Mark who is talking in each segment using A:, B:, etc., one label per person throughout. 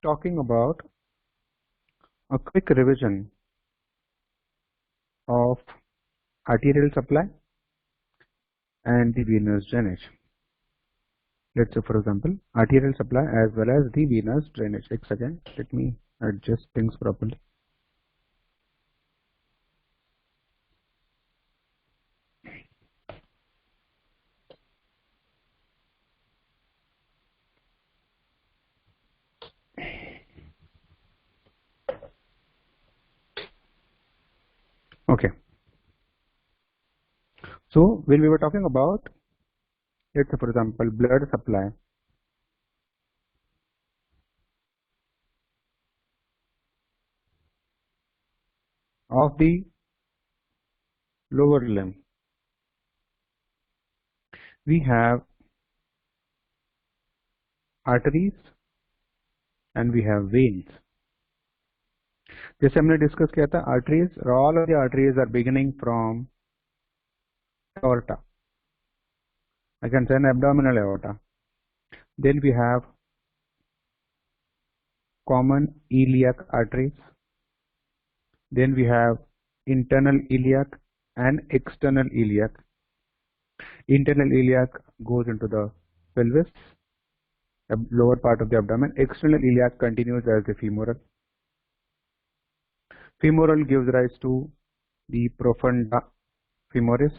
A: talking about a quick revision of arterial supply and the venous drainage. Let's say, for example, arterial supply as well as the venous drainage. एक second, let me adjust things properly. Okay. So when we were talking about, let's say, for example, blood supply of the lower limb, we have arteries and we have veins. जैसे हमने discuss किया था, arteries, all of the arteries are beginning from aorta. I can say an abdominal aorta. Then we have common iliac arteries. Then we have internal iliac and external iliac. Internal iliac goes into the pelvis, lower part of the abdomen. External iliac continues as the femoral. Femoral gives rise to the profunda femoris.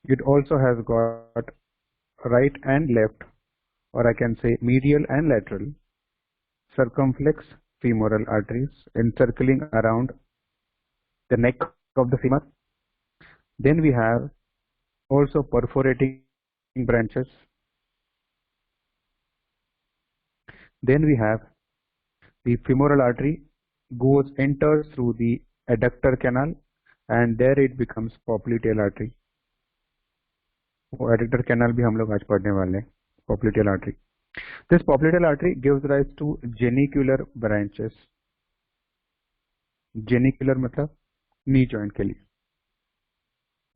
A: It also has got right and left, or I can say medial and lateral, circumflex femoral arteries encircling around the neck of the femur. Then we have also perforating branches. Then we have the femoral artery enters through the adductor canal, and there it becomes popliteal artery. वो adductor canal भी हम लोग आज पढ़ने वाले हैं, popliteal artery. This popliteal artery gives rise to genicular branches. Genicular मतलब knee joint के लिए.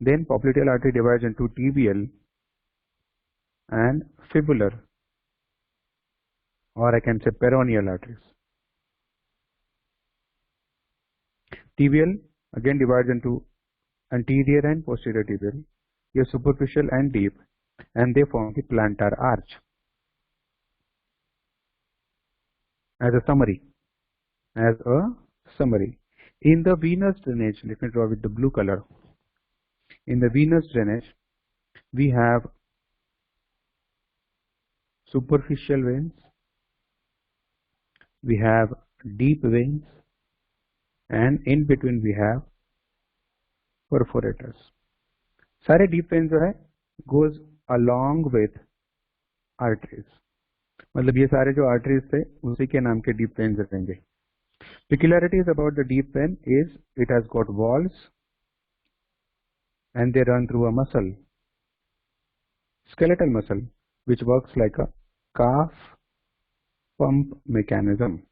A: Then popliteal artery divides into tibial and fibular, or I can say peroneal arteries. Tibial again divides into anterior and posterior tibial, here superficial and deep, and they form the plantar arch. As a summary, in the venous drainage, let me draw with the blue color. In the venous drainage, we have superficial veins, we have deep veins, and in between we have perforators. सारे deep veins जो है goes along with arteries. मतलब ये सारे जो arteries थे उसी के नाम के deep veins रहेंगे. Peculiarities about the deep vein is it has got walls and they run through a muscle, skeletal muscle, which works like a calf pump mechanism.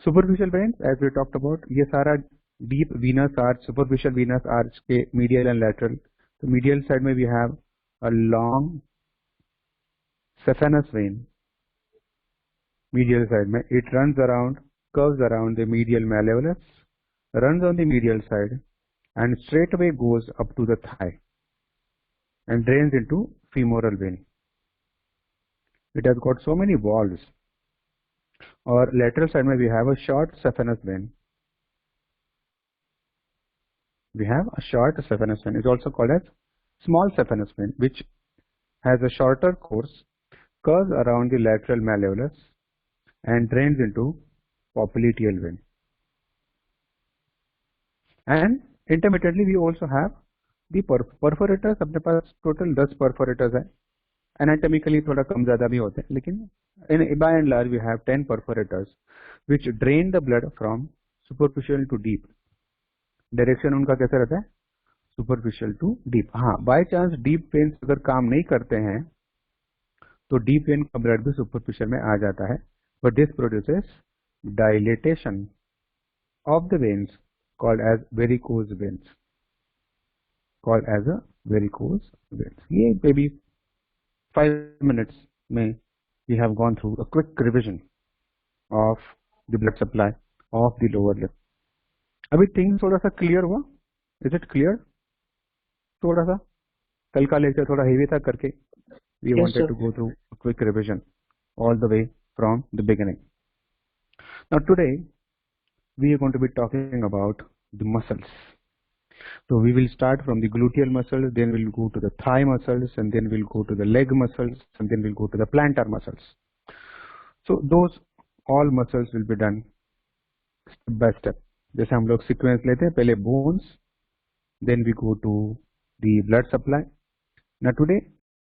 A: Superficial veins, as we talked about, ये सारा deep venous arch, superficial venous arch के medial and lateral. So medial side में we have a long saphenous vein. Medial side में it runs around, curves around the medial malleolus, runs on the medial side, and straight away goes up to the thigh and drains into femoral vein. It has got so many walls. Or lateral side में we have a short saphenous vein. We have a short saphenous vein. It's also called as small saphenous vein, which has a shorter course, curves around the lateral malleolus, and drains into popliteal vein. And intermittently we also have the perforators. अपने पास total 10 perforators है. Anatomically थोड़ा कम ज़्यादा भी होते हैं, लेकिन by and large we have 10 perforators which drain the blood from superficial to deep. Direction उनका कैसा रहता है? Superficial to deep. हाँ, by chance deep veins अगर काम नहीं करते हैं तो deep vein का blood भी superficial में आ जाता है, but this produces dilatation of the veins called as varicose veins. ये baby 5 minutes में we have gone through a quick revision of the blood supply of the lower limb. अभी things थोड़ा सा clear हुआ? Is it clear? थोड़ा सा कल का लेक्चर थोड़ा heavy था करके we wanted to go through a quick revision all the way from the beginning. Now today we are going to be talking about the muscles. So we will start from the gluteal muscles, then we'll go to the thigh muscles, and then we'll go to the leg muscles, and then we'll go to the plantar muscles. So those all muscles will be done step by step. जैसे हम लोग sequence लेते हैं, पहले bones, then we go to the blood supply. Now today